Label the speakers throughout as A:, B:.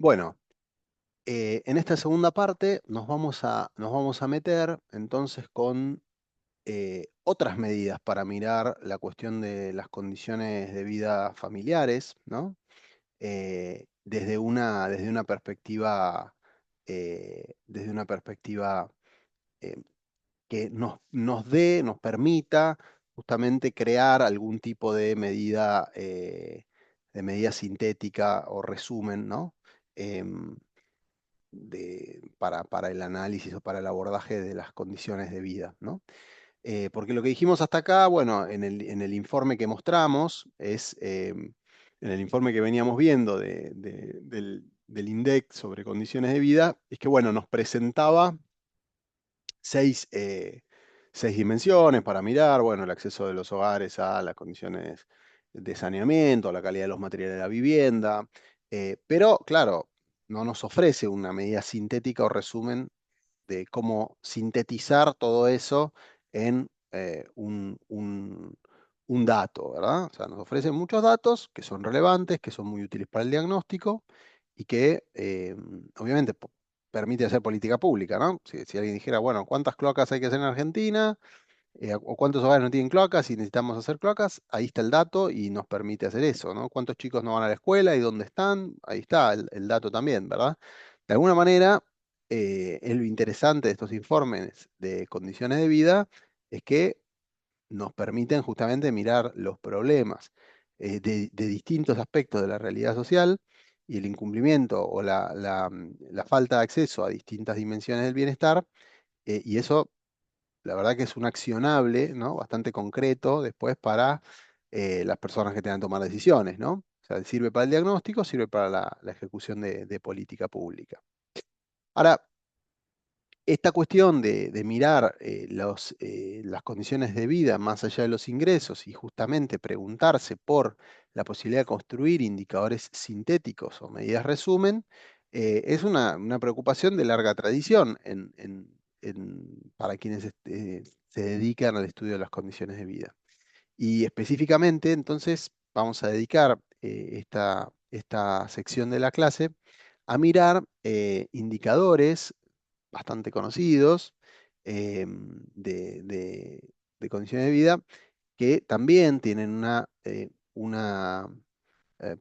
A: Bueno, en esta segunda parte nos vamos a meter entonces con otras medidas para mirar la cuestión de las condiciones de vida familiares, ¿no? Desde una perspectiva, desde una perspectiva eh, que nos permita justamente crear algún tipo de medida sintética o resumen, ¿no? Em, para el análisis o para el abordaje de las condiciones de vida, ¿no? Porque lo que dijimos hasta acá, bueno, en el informe que mostramos, en el informe que veníamos viendo del INDEC sobre condiciones de vida, es que, bueno, nos presentaba seis, eh, seis dimensiones para mirar, bueno, el acceso de los hogares a las condiciones de saneamiento, a la calidad de los materiales de la vivienda, pero claro, no nos ofrece una medida sintética o resumen de cómo sintetizar todo eso en un dato, ¿verdad? O sea, nos ofrecen muchos datos que son relevantes, que son muy útiles para el diagnóstico y que obviamente permite hacer política pública, ¿no? Si alguien dijera, bueno, ¿cuántas cloacas hay que hacer en Argentina? O cuántos hogares no tienen cloacas y necesitamos hacer cloacas, ahí está el dato y nos permite hacer eso, ¿no? ¿Cuántos chicos no van a la escuela y dónde están? Ahí está el dato también, ¿verdad? De alguna manera, es lo interesante de estos informes de condiciones de vida, es que nos permiten justamente mirar los problemas de distintos aspectos de la realidad social y el incumplimiento o la falta de acceso a distintas dimensiones del bienestar, y eso la verdad que es un accionable, ¿no? Bastante concreto después para las personas que tengan que tomar decisiones, ¿no? O sea, sirve para el diagnóstico, sirve para la ejecución de política pública. Ahora, esta cuestión de mirar las condiciones de vida más allá de los ingresos y justamente preguntarse por la posibilidad de construir indicadores sintéticos o medidas resumen, es una preocupación de larga tradición para quienes se dedican al estudio de las condiciones de vida. Y específicamente, entonces, vamos a dedicar esta sección de la clase a mirar indicadores bastante conocidos de condiciones de vida que también tienen una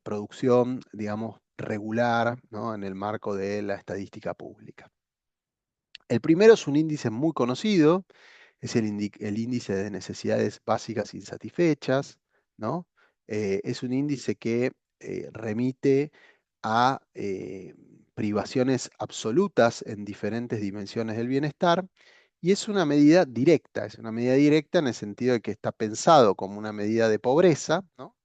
A: producción, digamos, regular, ¿no? En el marco de la estadística pública. El primero es un índice muy conocido, es el índice de necesidades básicas insatisfechas, ¿no? Es un índice que remite a privaciones absolutas en diferentes dimensiones del bienestar y es una medida directa en el sentido de que está pensado como una medida de pobreza, ¿no?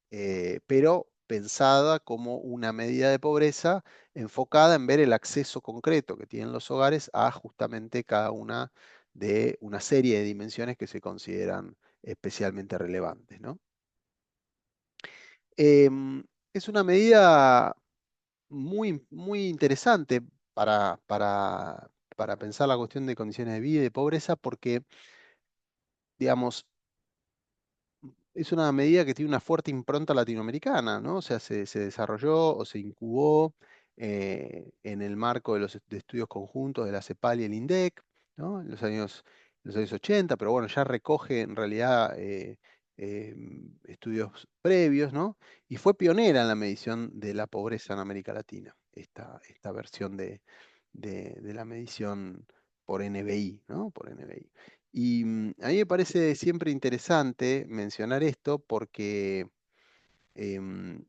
A: Pero pensada como una medida de pobreza enfocada en ver el acceso concreto que tienen los hogares a justamente cada una de una serie de dimensiones que se consideran especialmente relevantes, ¿no? Es una medida muy interesante para pensar la cuestión de condiciones de vida y de pobreza porque, digamos, es una medida que tiene una fuerte impronta latinoamericana, ¿no? O sea, se desarrolló o se incubó en el marco de de estudios conjuntos de la CEPAL y el INDEC, ¿no? En los años 80, pero bueno, ya recoge en realidad estudios previos, ¿no? Y fue pionera en la medición de la pobreza en América Latina, esta versión de la medición por NBI, ¿no? Por NBI. Y a mí me parece siempre interesante mencionar esto porque em,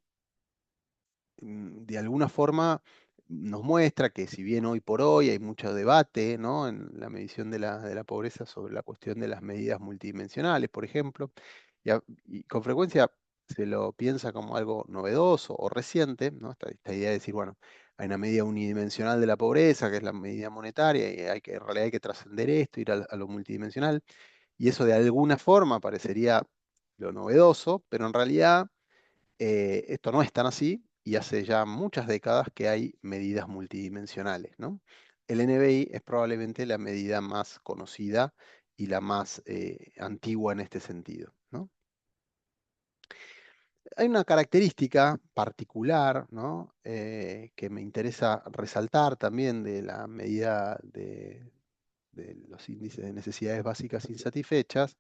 A: de alguna forma nos muestra que si bien hoy por hoy hay mucho debate, ¿no? En la medición de la pobreza sobre la cuestión de las medidas multidimensionales, por ejemplo, y con frecuencia se lo piensa como algo novedoso o reciente, ¿no? Esta idea de decir, bueno, hay una medida unidimensional de la pobreza, que es la medida monetaria, y en realidad hay que trascender esto, ir a lo multidimensional. Y eso de alguna forma parecería lo novedoso, pero en realidad esto no es tan así y hace ya muchas décadas que hay medidas multidimensionales, ¿no? El NBI es probablemente la medida más conocida y la más antigua en este sentido, ¿no? Hay una característica particular, ¿no? Que me interesa resaltar también de la medida de los índices de necesidades básicas insatisfechas,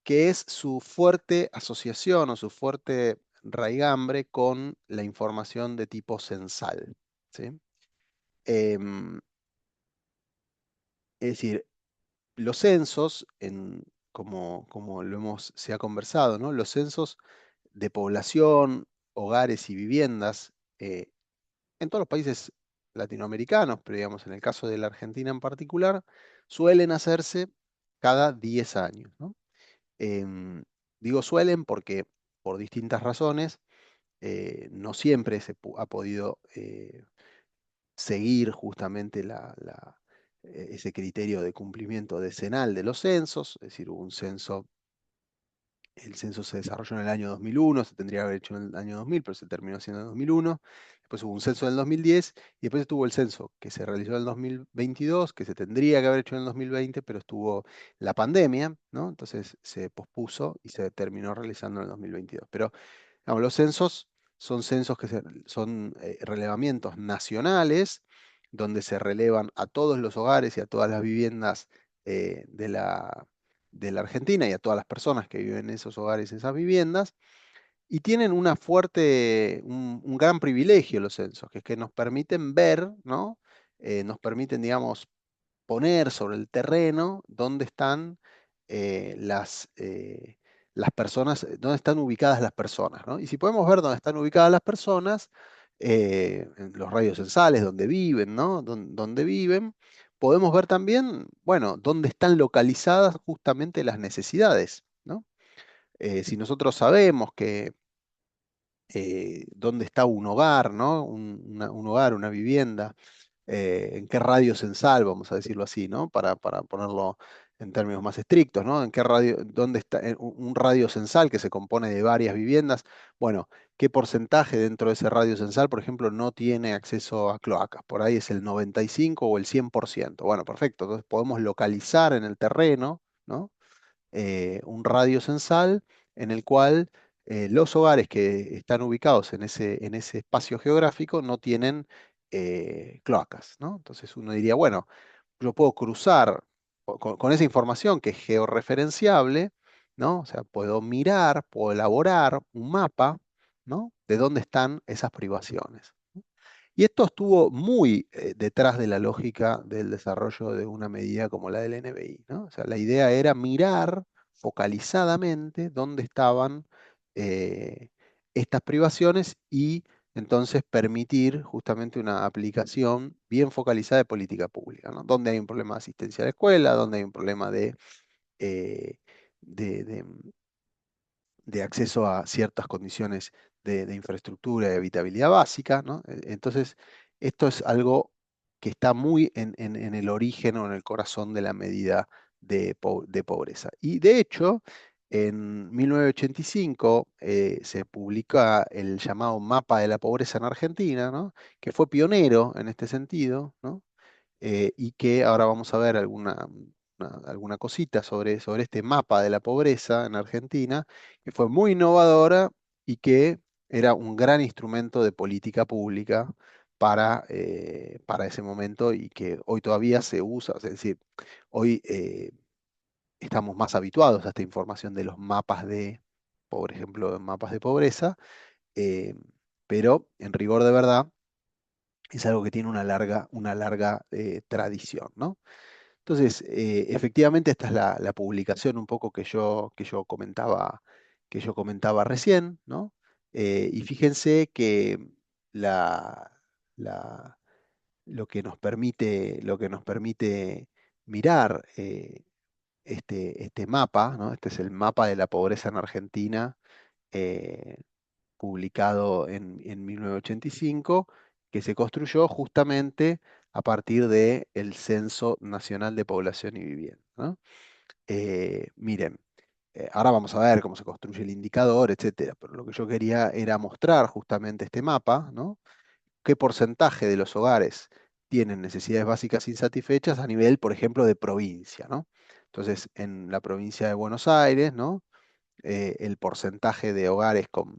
A: que es su fuerte asociación o su fuerte raigambre con la información de tipo censal, ¿sí? Em, es decir, los censos, como se ha conversado, ¿no? Los censos de población, hogares y viviendas, en todos los países latinoamericanos, pero digamos en el caso de la Argentina en particular, suelen hacerse cada 10 años, ¿no? Em, Digo suelen porque por distintas razones no siempre ha podido seguir justamente ese criterio de cumplimiento decenal de los censos, es decir, hubo un censo. El censo se desarrolló en el año 2001, se tendría que haber hecho en el año 2000, pero se terminó haciendo en el 2001. Después hubo un censo en el 2010 y después estuvo el censo que se realizó en el 2022, que se tendría que haber hecho en el 2020, pero estuvo la pandemia, ¿no? Entonces se pospuso y se terminó realizando en el 2022. Pero digamos, los censos son censos son relevamientos nacionales, donde se relevan a todos los hogares y a todas las viviendas de la Argentina y a todas las personas que viven en esos hogares, en esas viviendas, y tienen un gran privilegio los censos, que es que nos permiten ver, ¿no? Nos permiten, digamos, poner sobre el terreno dónde están las personas, dónde están ubicadas las personas, ¿no? Y si podemos ver dónde están ubicadas las personas, en los radios censales, donde viven, ¿no? Donde viven, podemos ver también, bueno, dónde están localizadas justamente las necesidades, ¿no? Si nosotros sabemos que dónde está un hogar, ¿no? Un hogar, una vivienda, en qué radio censal, vamos a decirlo así, ¿no? Para ponerlo en términos más estrictos, ¿no? En qué radio, dónde está un radio censal que se compone de varias viviendas. Bueno, ¿qué porcentaje dentro de ese radio censal, por ejemplo, no tiene acceso a cloacas? Por ahí es el 95 o el 100%. Bueno, perfecto. Entonces podemos localizar en el terreno, ¿no? Un radio censal en el cual los hogares que están ubicados en ese espacio geográfico no tienen cloacas, ¿no? Entonces uno diría, bueno, yo puedo cruzar con esa información que es georreferenciable, ¿no? O sea, puedo mirar, puedo elaborar un mapa, ¿no? De dónde están esas privaciones. Y esto estuvo muy detrás de la lógica del desarrollo de una medida como la del NBI, ¿no? O sea, la idea era mirar focalizadamente dónde estaban eh, estas privaciones y entonces permitir justamente una aplicación bien focalizada de política pública, ¿no? Donde hay un problema de asistencia a la escuela, donde hay un problema eh, de, de acceso a ciertas condiciones de infraestructura y habitabilidad básica, ¿no? Entonces, esto es algo que está muy en el origen o en el corazón de la medida de pobreza. Y de hecho, en 1985 se publica el llamado Mapa de la Pobreza en Argentina, ¿no? Que fue pionero en este sentido, ¿no? Y que ahora vamos a ver alguna cosita sobre este mapa de la pobreza en Argentina, que fue muy innovadora y que era un gran instrumento de política pública para ese momento y que hoy todavía se usa. Es decir, hoy estamos más habituados a esta información de los mapas por ejemplo, mapas de pobreza, eh, pero en rigor de verdad es algo que tiene una larga tradición, ¿no? Entonces, efectivamente, esta es la publicación un poco que yo comentaba recién, ¿no? Y fíjense que la, la- lo que nos permite mirar este mapa, ¿no? Este es el mapa de la pobreza en Argentina, eh, publicado en 1985, que se construyó justamente a partir del Censo Nacional de Población y Vivienda, ¿no? Miren, ahora vamos a ver cómo se construye el indicador, etcétera, pero lo que yo quería era mostrar justamente este mapa, ¿no? Qué porcentaje de los hogares tienen necesidades básicas insatisfechas a nivel, por ejemplo, de provincia, ¿no? Entonces, en la provincia de Buenos Aires, ¿no? El porcentaje de hogares con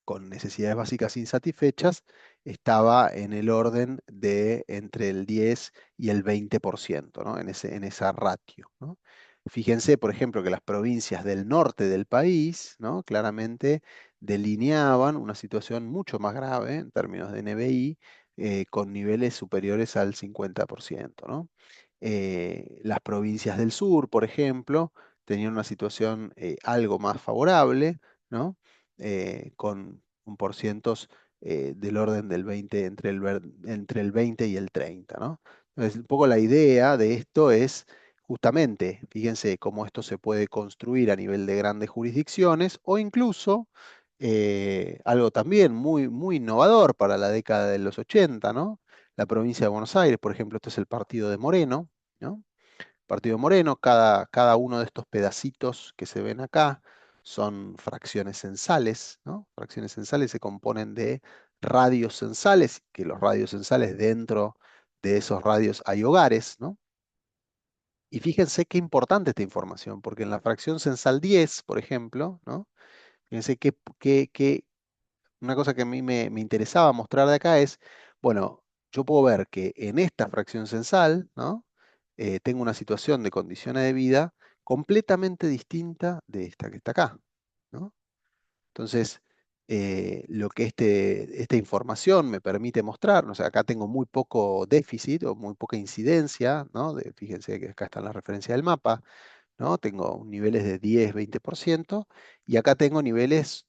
A: con necesidades básicas insatisfechas estaba en el orden de entre el 10 y el 20%, ¿no? En esa ratio, ¿no? Fíjense, por ejemplo, que las provincias del norte del país, ¿no? Claramente delineaban una situación mucho más grave en términos de NBI, con niveles superiores al 50%, ¿no? Las provincias del sur, por ejemplo, tenían una situación algo más favorable, ¿no? Con porcientos del orden del 20, entre el 20 y el 30, ¿no? Entonces, un poco la idea de esto es justamente, fíjense cómo esto se puede construir a nivel de grandes jurisdicciones o incluso algo también muy, muy innovador para la década de los 80, ¿no? La provincia de Buenos Aires, por ejemplo, este es el partido de Moreno, ¿no? Partido Moreno, cada uno de estos pedacitos que se ven acá son fracciones censales, ¿no? Fracciones censales se componen de radios censales, que los radios censales dentro de esos radios hay hogares, ¿no? Y fíjense qué importante esta información, porque en la fracción censal 10, por ejemplo, ¿no? Fíjense que una cosa que a mí me interesaba mostrar de acá es, bueno, yo puedo ver que en esta fracción censal, ¿no? Tengo una situación de condiciones de vida completamente distinta de esta que está acá, ¿no? Entonces, lo que esta información me permite mostrar, o sea, acá tengo muy poco déficit o muy poca incidencia, ¿no? Fíjense que acá está la referencia del mapa, ¿no? Tengo niveles de 10, 20% y acá tengo niveles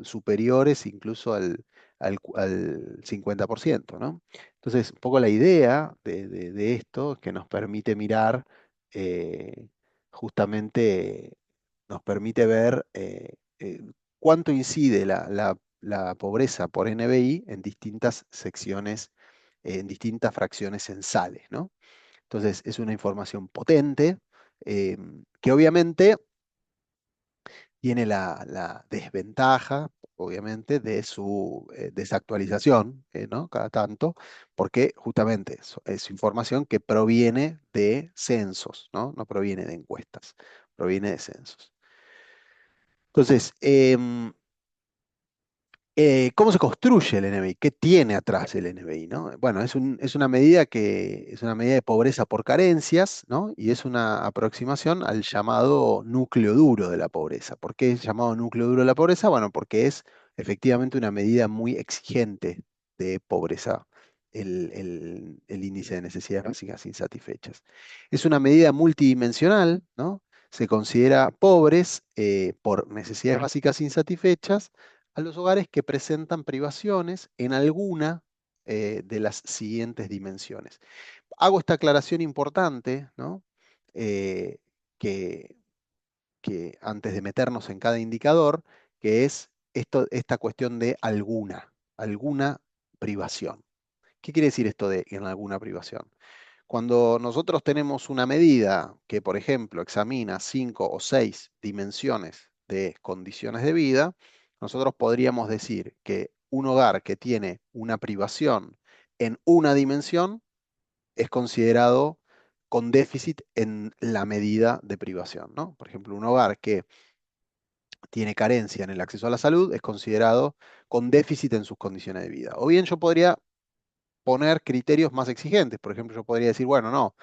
A: superiores incluso al 50%, ¿no? Entonces, un poco la idea de esto es que nos permite mirar, eh, justamente nos permite ver cuánto incide la pobreza por NBI en distintas secciones, en distintas fracciones censales, ¿no? Entonces, es una información potente, eh, que obviamente tiene la desventaja, obviamente, de su desactualización, ¿no? Cada tanto, porque justamente es información que proviene de censos, ¿no? No proviene de encuestas, proviene de censos. Entonces, ¿cómo se construye el NBI? ¿Qué tiene atrás el NBI, ¿no? Bueno, es una medida de pobreza por carencias, ¿no? Y es una aproximación al llamado núcleo duro de la pobreza. ¿Por qué es llamado núcleo duro de la pobreza? Bueno, porque es efectivamente una medida muy exigente de pobreza, el índice de necesidades básicas insatisfechas. Es una medida multidimensional, ¿no? Se considera pobres por necesidades básicas insatisfechas a los hogares que presentan privaciones en alguna de las siguientes dimensiones. Hago esta aclaración importante, ¿no? Eh, que, que antes de meternos en cada indicador, que es esta cuestión de alguna privación. ¿Qué quiere decir esto de en alguna privación? Cuando nosotros tenemos una medida que, por ejemplo, examina 5 o 6 dimensiones de condiciones de vida, nosotros podríamos decir que un hogar que tiene una privación en una dimensión es considerado con déficit en la medida de privación, ¿no? Por ejemplo, un hogar que tiene carencia en el acceso a la salud es considerado con déficit en sus condiciones de vida. O bien yo podría poner criterios más exigentes. Por ejemplo, yo podría decir, bueno, no,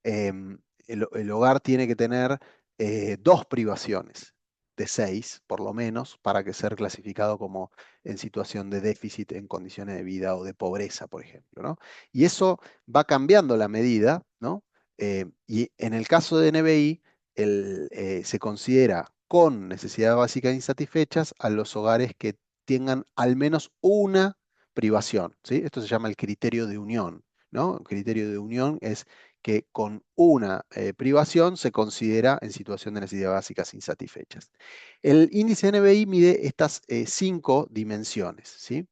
A: el hogar tiene que tener 2 privaciones de 6, por lo menos, para que ser clasificado como en situación de déficit en condiciones de vida o de pobreza, por ejemplo, ¿no? Y eso va cambiando la medida, ¿no? Y en el caso de NBI, se considera con necesidades básicas insatisfechas a los hogares que tengan al menos una privación, ¿sí? Esto se llama el criterio de unión, ¿no? El criterio de unión es que con una privación se considera en situación de necesidades básicas insatisfechas. El índice NBI mide estas 5 dimensiones, ¿sí?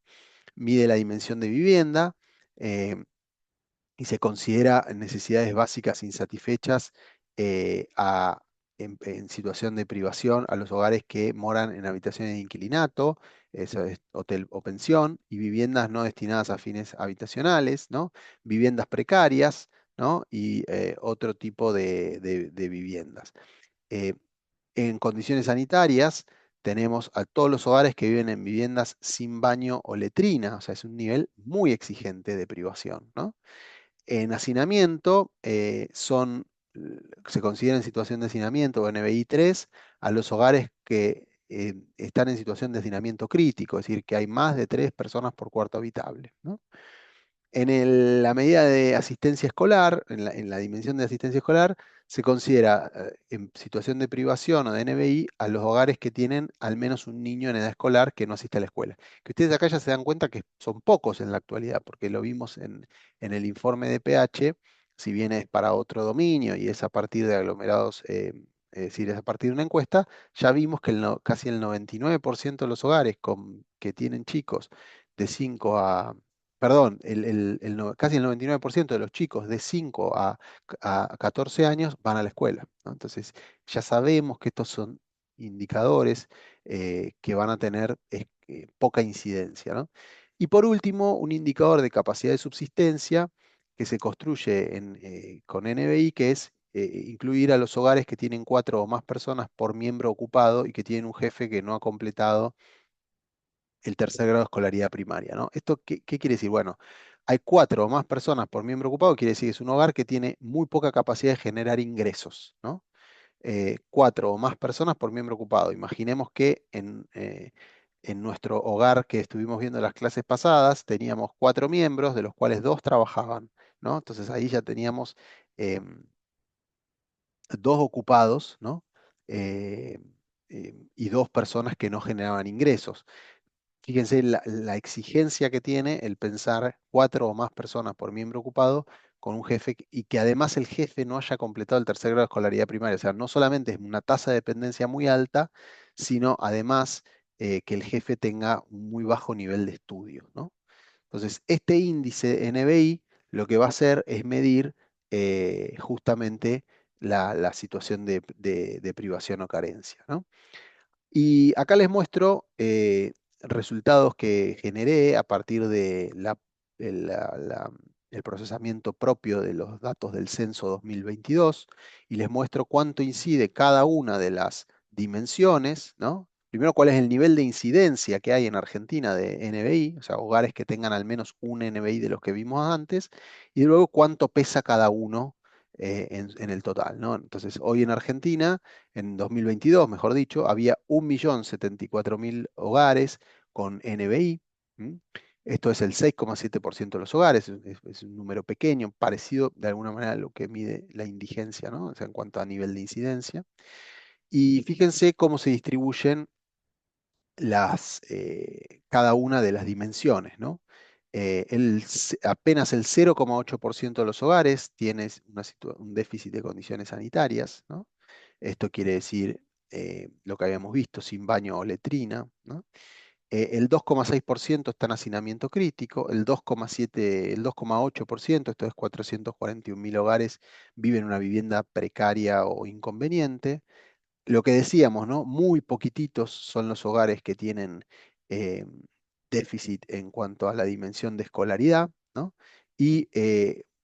A: Mide la dimensión de vivienda eh, y se considera necesidades básicas insatisfechas en situación de privación a los hogares que moran en habitaciones de inquilinato, eso es hotel o pensión, y viviendas no destinadas a fines habitacionales, ¿no? Viviendas precarias, ¿no? Y otro tipo de viviendas. Eh, en condiciones sanitarias tenemos a todos los hogares que viven en viviendas sin baño o letrina, o sea, es un nivel muy exigente de privación, ¿no? En hacinamiento se considera en situación de hacinamiento o NBI 3 a los hogares que están en situación de hacinamiento crítico, es decir, que hay más de 3 personas por cuarto habitable, ¿no? La medida de asistencia escolar, en la dimensión de asistencia escolar, se considera en situación de privación o de NBI a los hogares que tienen al menos un niño en edad escolar que no asiste a la escuela. Que ustedes acá ya se dan cuenta que son pocos en la actualidad, porque lo vimos en el informe de pH, si bien es para otro dominio y es a partir de aglomerados, es decir, es a partir de una encuesta, ya vimos que casi el 99% de los hogares que tienen chicos de 5 a perdón, casi el 99% de los chicos de 5 a 14 años van a la escuela, ¿no? Entonces, ya sabemos que estos son indicadores que van a tener poca incidencia, ¿no? Y por último, un indicador de capacidad de subsistencia que se construye con NBI, que es incluir a los hogares que tienen 4 o más personas por miembro ocupado y que tienen un jefe que no ha completado el tercer grado de escolaridad primaria, ¿no? ¿Esto qué quiere decir? Bueno, hay 4 o más personas por miembro ocupado, quiere decir que es un hogar que tiene muy poca capacidad de generar ingresos, ¿no? 4 o más personas por miembro ocupado. Imaginemos que en nuestro hogar que estuvimos viendo en las clases pasadas, teníamos 4 miembros, de los cuales 2 trabajaban, ¿no? Entonces ahí ya teníamos 2 ocupados, ¿no? Eh, y 2 personas que no generaban ingresos. Fíjense la exigencia que tiene el pensar 4 o más personas por miembro ocupado con un jefe y que además el jefe no haya completado el tercer grado de escolaridad primaria. O sea, no solamente es una tasa de dependencia muy alta, sino además que el jefe tenga un muy bajo nivel de estudio, ¿no? Entonces, este índice NBI lo que va a hacer es medir justamente la situación de privación o carencia, ¿no? Y acá les muestro resultados que generé a partir de el procesamiento propio de los datos del censo 2022 y les muestro cuánto incide cada una de las dimensiones, ¿no? Primero, cuál es el nivel de incidencia que hay en Argentina de NBI, o sea, hogares que tengan al menos un NBI de los que vimos antes, y luego cuánto pesa cada uno en el total, ¿no? Entonces, hoy en Argentina en 2022, mejor dicho, había 1.074.000 hogares con NBI. ¿M? Esto es el 6,7% de los hogares, es un número pequeño, parecido de alguna manera a lo que mide la indigencia, ¿no? O sea, en cuanto a nivel de incidencia. Y fíjense cómo se distribuyen cada una de las dimensiones, ¿no? Apenas el 0,8% de los hogares tiene un déficit de condiciones sanitarias, ¿no? Esto quiere decir lo que habíamos visto, sin baño o letrina, ¿no? El 2,6% está en hacinamiento crítico, el 2,8%, esto es 441.000 hogares, viven en una vivienda precaria o inconveniente. Lo que decíamos, ¿no? Muy poquititos son los hogares que tienen eh, déficit en cuanto a la dimensión de escolaridad, ¿no? Y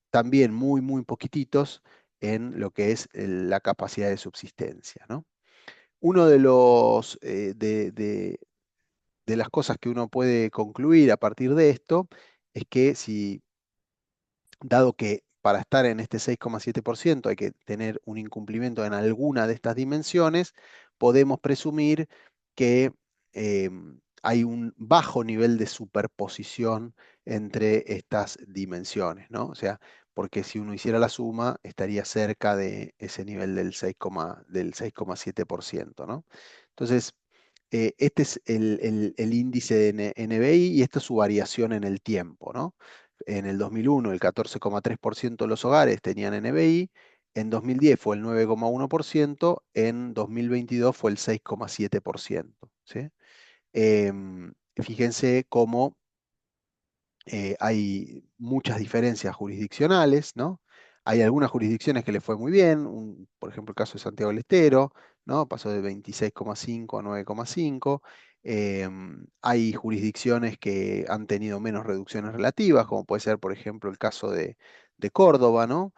A: también muy poquititos en lo que es la capacidad de subsistencia, ¿no? Uno de las cosas que uno puede concluir a partir de esto es que si dado que para estar en este 6,7% hay que tener un incumplimiento en alguna de estas dimensiones, podemos presumir que hay un bajo nivel de superposición entre estas dimensiones, ¿no? O sea, porque si uno hiciera la suma, estaría cerca de ese nivel del 6,7%, ¿no? Entonces, este es el índice de NBI y esta es su variación en el tiempo, ¿no? En el 2001 el 14,3% de los hogares tenían NBI, en 2010 fue el 9,1%, en 2022 fue el 6,7%, ¿sí? Fíjense cómo hay muchas diferencias jurisdiccionales, ¿no? Hay algunas jurisdicciones que le fue muy bien, por ejemplo, el caso de Santiago del Estero, ¿no? Pasó de 26,5 a 9,5. Hay jurisdicciones que han tenido menos reducciones relativas, como puede ser, por ejemplo, el caso de Córdoba, ¿no?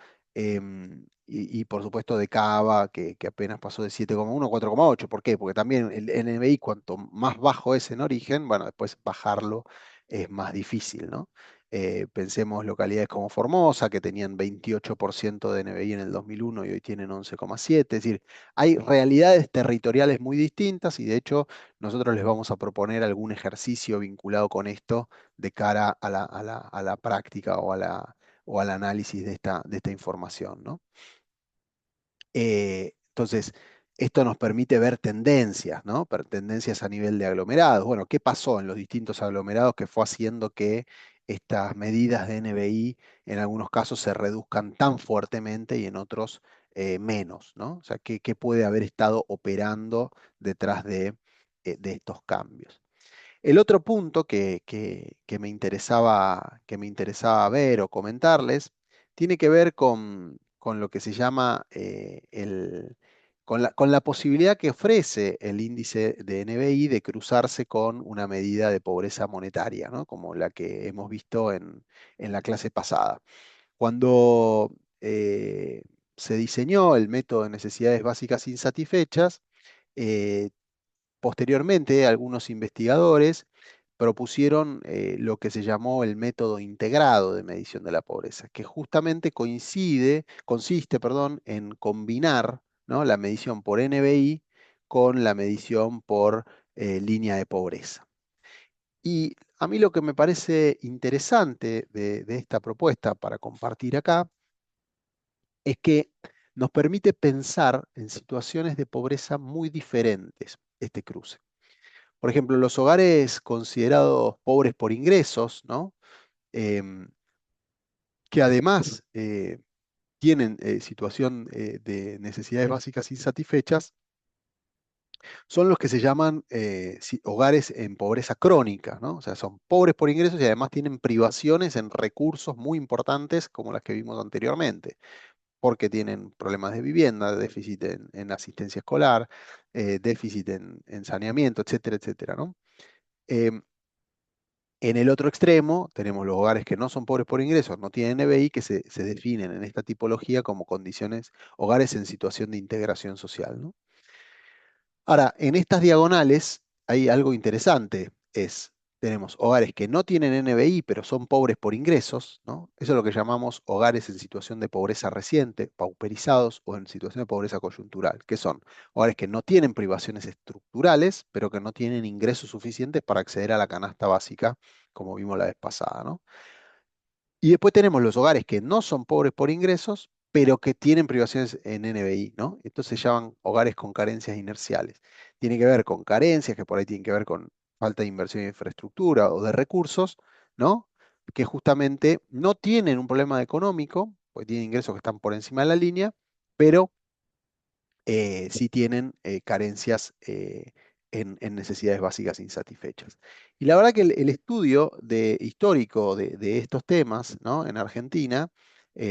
A: y por supuesto de Cava, que apenas pasó de 7,1 a 4,8. ¿Por qué? Porque también el NBI, cuanto más bajo es en origen, bueno, después bajarlo es más difícil, ¿no? Pensemos localidades como Formosa, que tenían 28% de NBI en el 2001 y hoy tienen 11,7. Es decir, hay realidades territoriales muy distintas y de hecho nosotros les vamos a proponer algún ejercicio vinculado con esto de cara a la práctica o al análisis de esta información, ¿no? Entonces, esto nos permite ver tendencias, ¿no? Tendencias a nivel de aglomerados. Bueno, ¿qué pasó en los distintos aglomerados que fue haciendo que estas medidas de NBI en algunos casos se reduzcan tan fuertemente y en otros menos, ¿no? O sea, ¿qué puede haber estado operando detrás de estos cambios? El otro punto que me interesaba ver o comentarles tiene que ver con lo que se llama con la posibilidad que ofrece el índice de NBI de cruzarse con una medida de pobreza monetaria, ¿no? Como la que hemos visto en la clase pasada. Cuando se diseñó el método de necesidades básicas insatisfechas, eh, posteriormente, algunos investigadores propusieron lo que se llamó el método integrado de medición de la pobreza, que justamente consiste, perdón, en combinar, ¿no?, la medición por NBI con la medición por línea de pobreza. Y a mí lo que me parece interesante de esta propuesta para compartir acá es que nos permite pensar en situaciones de pobreza muy diferentes este cruce. Por ejemplo, los hogares considerados pobres por ingresos, ¿no? Em, que además tienen situación de necesidades básicas insatisfechas, son los que se llaman hogares en pobreza crónica, ¿no? O sea, son pobres por ingresos y además tienen privaciones en recursos muy importantes como las que vimos anteriormente, porque tienen problemas de vivienda, déficit en asistencia escolar, déficit en saneamiento, etcétera, etcétera, ¿no? Em, En el otro extremo tenemos los hogares que no son pobres por ingresos, no tienen NBI, que se definen en esta tipología como condiciones, hogares en situación de integración social, ¿no? Ahora, en estas diagonales hay algo interesante, tenemos hogares que no tienen NBI, pero son pobres por ingresos, ¿no? Eso es lo que llamamos hogares en situación de pobreza reciente, pauperizados o en situación de pobreza coyuntural, que son hogares que no tienen privaciones estructurales, pero que no tienen ingresos suficientes para acceder a la canasta básica, como vimos la vez pasada, ¿no? Y después tenemos los hogares que no son pobres por ingresos, pero que tienen privaciones en NBI, ¿no? Entonces se llaman hogares con carencias inerciales. Tiene que ver con carencias, que por ahí tienen que ver con falta de inversión en infraestructura o de recursos, ¿no? Que justamente no tienen un problema económico, porque tienen ingresos que están por encima de la línea, pero sí tienen carencias en necesidades básicas insatisfechas. Y la verdad que el estudio histórico de estos temas, ¿no?, en Argentina,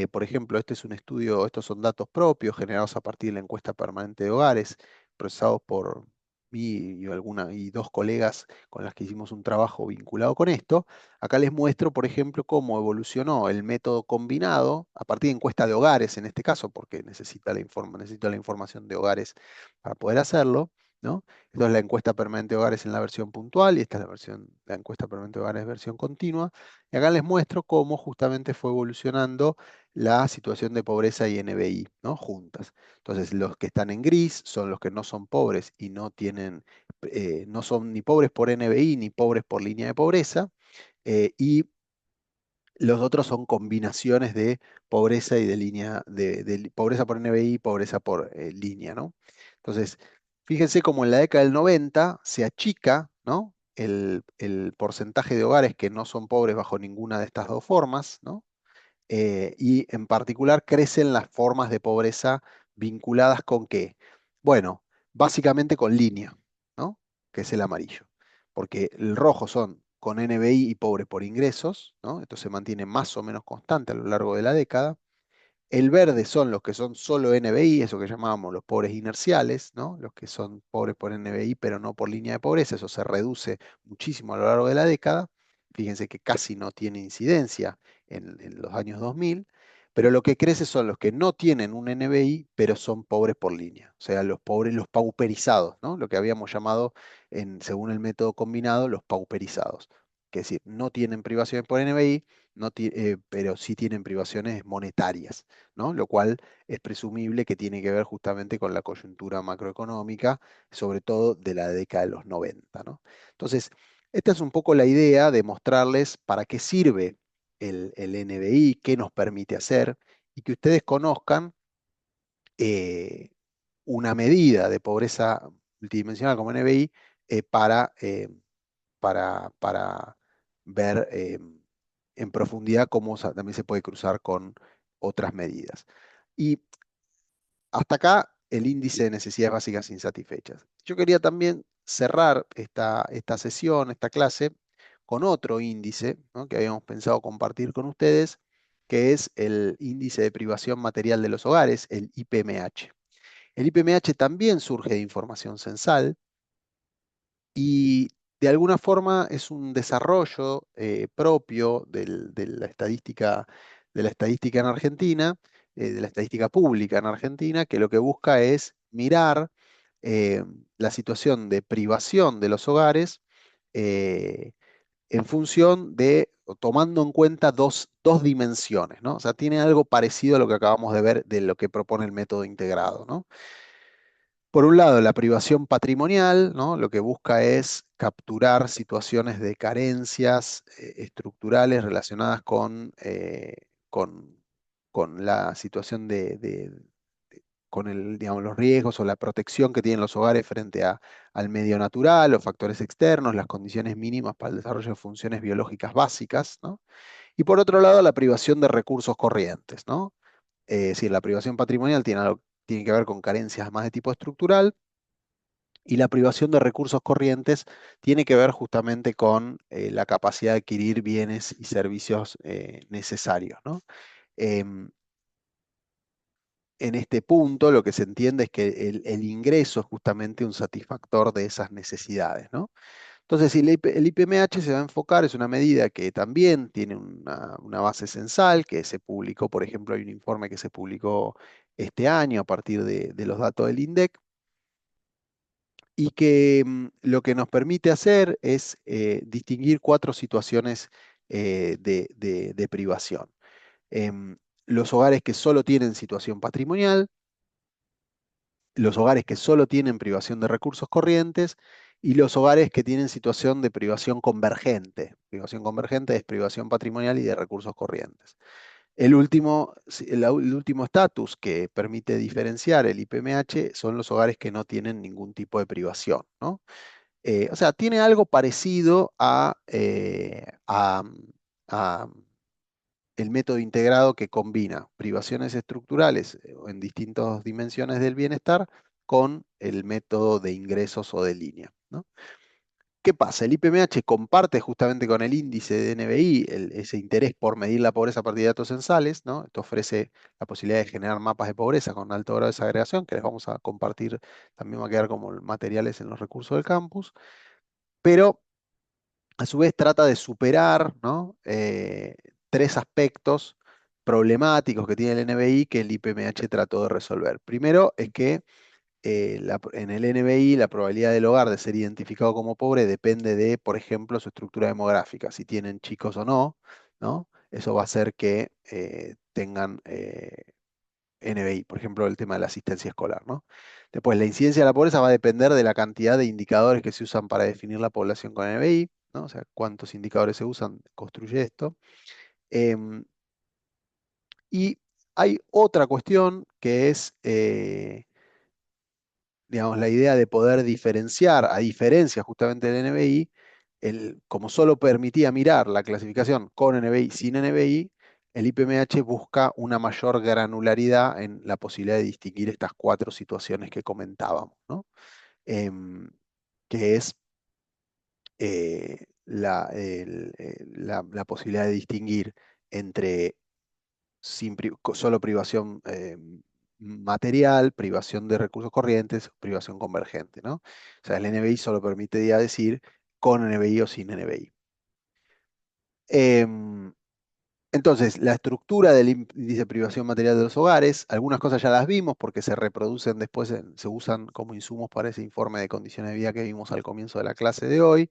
A: por ejemplo, este es un estudio, estos son datos propios generados a partir de la encuesta permanente de hogares, procesados por mí y dos colegas con las que hicimos un trabajo vinculado con esto. Acá les muestro, por ejemplo, cómo evolucionó el método combinado a partir de encuesta de hogares, en este caso, porque necesito la información de hogares para poder hacerlo, ¿no? Esto es la encuesta permanente de hogares en la versión puntual y esta es la encuesta permanente de hogares versión continua. Y acá les muestro cómo justamente fue evolucionando la situación de pobreza y NBI, ¿no?, juntas. Entonces, los que están en gris son los que no son pobres y no son ni pobres por NBI ni pobres por línea de pobreza y los otros son combinaciones de pobreza y de línea, de pobreza por NBI y pobreza por línea, ¿no? Entonces, fíjense cómo en la década del 90 se achica, ¿no?, el porcentaje de hogares que no son pobres bajo ninguna de estas dos formas, ¿no? Y en particular crecen las formas de pobreza vinculadas con qué. Bueno, básicamente con línea, ¿no?, que es el amarillo, porque el rojo son con NBI y pobre por ingresos, ¿no? Esto se mantiene más o menos constante a lo largo de la década. El verde son los que son solo NBI, eso que llamábamos los pobres inerciales, ¿no?, los que son pobres por NBI pero no por línea de pobreza, eso se reduce muchísimo a lo largo de la década. Fíjense que casi no tiene incidencia en los años 2000. pero lo que crece son los que no tienen un NBI, pero son pobres por línea, o sea, los pobres, los pauperizados, ¿no? Lo que habíamos llamado, según el método combinado, los pauperizados, que es decir, no tienen privaciones por NBI, pero sí tienen privaciones monetarias, ¿no? Lo cual es presumible que tiene que ver justamente con la coyuntura macroeconómica, sobre todo de la década de los 90, ¿no? Entonces, esta es un poco la idea de mostrarles para qué sirve el NBI, qué nos permite hacer, y que ustedes conozcan eh, una medida de pobreza multidimensional como NBI para ver en profundidad cómo también se puede cruzar con otras medidas. Y hasta acá el índice de necesidades básicas insatisfechas. Yo quería también cerrar esta sesión, esta clase, con otro índice, ¿no?, que habíamos pensado compartir con ustedes, que es el índice de privación material de los hogares, el IPMH. El IPMH también surge de información censal y de alguna forma es un desarrollo propio de la estadística en Argentina, de la estadística pública en Argentina, que lo que busca es mirar eh, la situación de privación de los hogares eh, en función de, o tomando en cuenta dos dimensiones, ¿no? O sea, tiene algo parecido a lo que acabamos de ver de lo que propone el método integrado, ¿no? Por un lado, la privación patrimonial, ¿no? Lo que busca es capturar situaciones de carencias estructurales relacionadas con la situación con digamos, los riesgos o la protección que tienen los hogares frente al medio natural, los factores externos, las condiciones mínimas para el desarrollo de funciones biológicas básicas, ¿no? Y por otro lado, la privación de recursos corrientes, ¿no? Es decir, la privación patrimonial tiene que ver con carencias más de tipo estructural y la privación de recursos corrientes tiene que ver justamente con la capacidad de adquirir bienes y servicios necesarios, ¿no? Em, en este punto lo que se entiende es que el ingreso es justamente un satisfactor de esas necesidades, ¿no? Entonces, si el IPMH se va a enfocar, es una medida que también tiene una base censal, que se publicó, por ejemplo, hay un informe que se publicó este año a partir de los datos del INDEC, y que lo que nos permite hacer es distinguir cuatro situaciones de privación. Em, los hogares que solo tienen situación patrimonial, los hogares que solo tienen privación de recursos corrientes y los hogares que tienen situación de privación convergente. Privación convergente es privación patrimonial y de recursos corrientes. El último estatus que permite diferenciar el IPMH son los hogares que no tienen ningún tipo de privación, ¿no? O sea, tiene algo parecido a el método integrado que combina privaciones estructurales en distintas dimensiones del bienestar con el método de ingresos o de línea, ¿no? ¿Qué pasa? El IPMH comparte justamente con el índice de NBI ese interés por medir la pobreza a partir de datos censales, ¿no? Esto ofrece la posibilidad de generar mapas de pobreza con alto grado de desagregación, que les vamos a compartir, también va a quedar como materiales en los recursos del campus, pero a su vez trata de superar, ¿no? Tres aspectos problemáticos que tiene el NBI que el IPMH trató de resolver. Primero es que en el NBI la probabilidad del hogar de ser identificado como pobre depende de, por ejemplo, su estructura demográfica, si tienen chicos o no, ¿no? Eso va a hacer que tengan NBI, por ejemplo, el tema de la asistencia escolar, ¿no? Después, la incidencia de la pobreza va a depender de la cantidad de indicadores que se usan para definir la población con NBI, ¿no? O sea, cuántos indicadores se usan, construye esto. Em, y hay otra cuestión que es, digamos, la idea de poder diferenciar, a diferencia justamente del NBI, como solo permitía mirar la clasificación con NBI, sin NBI, el IPMH busca una mayor granularidad en la posibilidad de distinguir estas cuatro situaciones que comentábamos, ¿no? Que es la posibilidad de distinguir entre solo privación material, privación de recursos corrientes, privación convergente, ¿no? O sea, el NBI solo permite ya decir con NBI o sin NBI. Em, Entonces, la estructura del índice de privación material de los hogares, algunas cosas ya las vimos porque se reproducen después, se usan como insumos para ese informe de condiciones de vida que vimos al comienzo de la clase de hoy.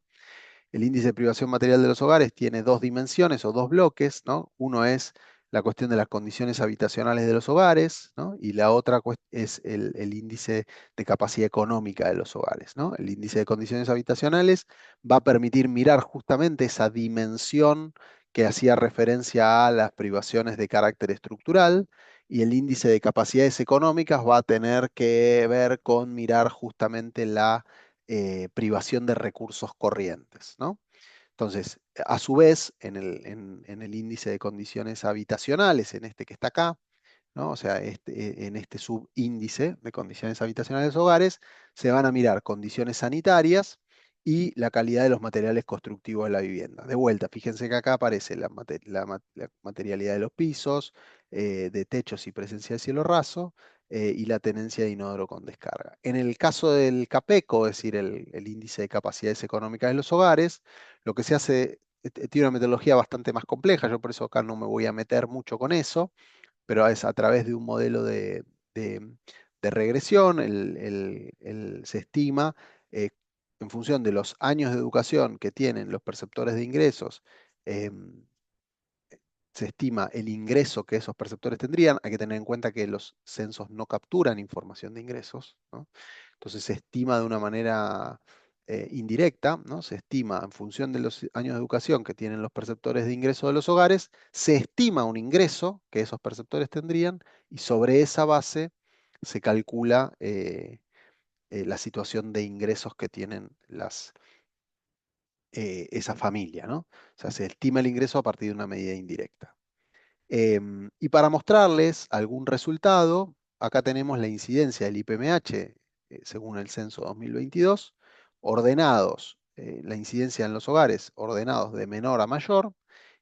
A: El índice de privación material de los hogares tiene dos dimensiones o dos bloques, ¿no? Uno es la cuestión de las condiciones habitacionales de los hogares, ¿no? Y la otra es el índice de capacidad económica de los hogares, ¿no? El índice de condiciones habitacionales va a permitir mirar justamente esa dimensión que hacía referencia a las privaciones de carácter estructural, y el índice de capacidades económicas va a tener que ver con mirar justamente la privación de recursos corrientes, ¿no? Entonces, a su vez, en el índice de condiciones habitacionales, en este que está acá, ¿no? O sea, en este subíndice de condiciones habitacionales de los hogares, se van a mirar condiciones sanitarias y la calidad de los materiales constructivos de la vivienda. De vuelta, fíjense que acá aparece la materialidad de los pisos, de techos y presencia de cielo raso, y la tenencia de inodoro con descarga. En el caso del CAPECO, es decir, el índice de capacidades económicas de los hogares, lo que se hace, tiene una metodología bastante más compleja, yo por eso acá no me voy a meter mucho con eso, pero es a través de un modelo de- de regresión. Se estima, eh, en función de los años de educación que tienen los perceptores de ingresos, em, se estima el ingreso que esos perceptores tendrían. Hay que tener en cuenta que los censos no capturan información de ingresos, ¿no? Entonces se estima de una manera indirecta, ¿no? Se estima en función de los años de educación que tienen los perceptores de ingreso de los hogares, se estima un ingreso que esos perceptores tendrían, y sobre esa base se calcula la situación de ingresos que tienen esa familia, ¿no? O sea, se estima el ingreso a partir de una medida indirecta. Y para mostrarles algún resultado, acá tenemos la incidencia del IPMH según el censo 2022, ordenados, la incidencia en los hogares ordenados de menor a mayor,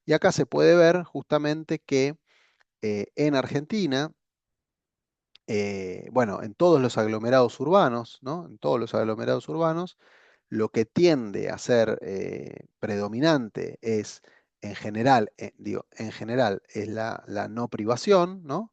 A: y acá se puede ver justamente que en Argentina, bueno, en todos los aglomerados urbanos, ¿no? En todos los aglomerados urbanos, lo que tiende a ser predominante es, en general, digo, en general, es la no privación, ¿no?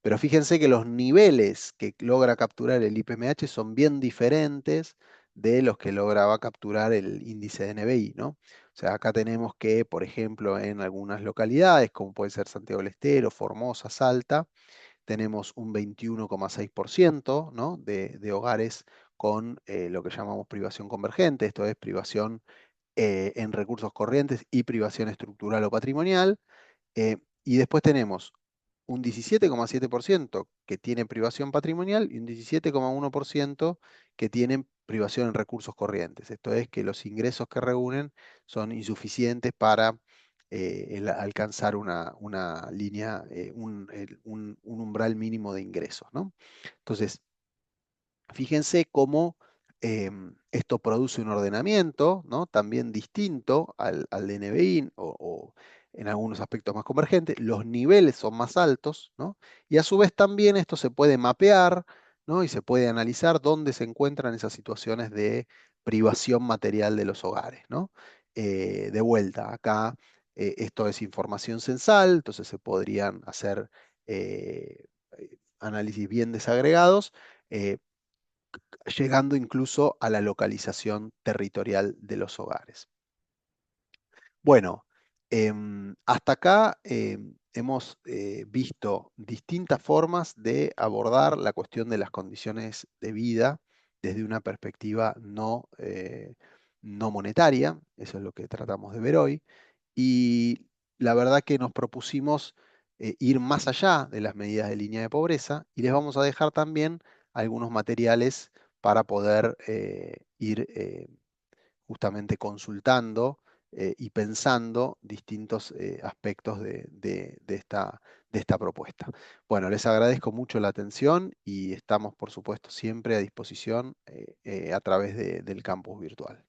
A: Pero fíjense que los niveles que logra capturar el IPMH son bien diferentes de los que lograba capturar el índice de NBI, ¿no? O sea, acá tenemos que, por ejemplo, en algunas localidades, como puede ser Santiago del Estero, Formosa, Salta, tenemos un 21,6%, ¿no? de hogares con lo que llamamos privación convergente, esto es privación en recursos corrientes y privación estructural o patrimonial. Y después tenemos un 17,7% que tiene privación patrimonial y un 17,1% que tienen privación en recursos corrientes. Esto es que los ingresos que reúnen son insuficientes para alcanzar una línea, un umbral mínimo de ingresos, ¿no? Entonces, fíjense cómo esto produce un ordenamiento, ¿no? También distinto al de NBI o en algunos aspectos más convergentes. Los niveles son más altos, ¿no? Y a su vez también esto se puede mapear, ¿no? Y se puede analizar dónde se encuentran esas situaciones de privación material de los hogares, ¿no? De vuelta, acá esto es información censal, entonces se podrían hacer análisis bien desagregados, eh, llegando incluso a la localización territorial de los hogares. Bueno, hasta acá hemos visto distintas formas de abordar la cuestión de las condiciones de vida desde una perspectiva no monetaria, eso es lo que tratamos de ver hoy, y la verdad que nos propusimos ir más allá de las medidas de línea de pobreza, y les vamos a dejar también algunos materiales para poder ir justamente consultando y pensando distintos aspectos de esta propuesta. Bueno, les agradezco mucho la atención y estamos, por supuesto, siempre a disposición a través del campus virtual.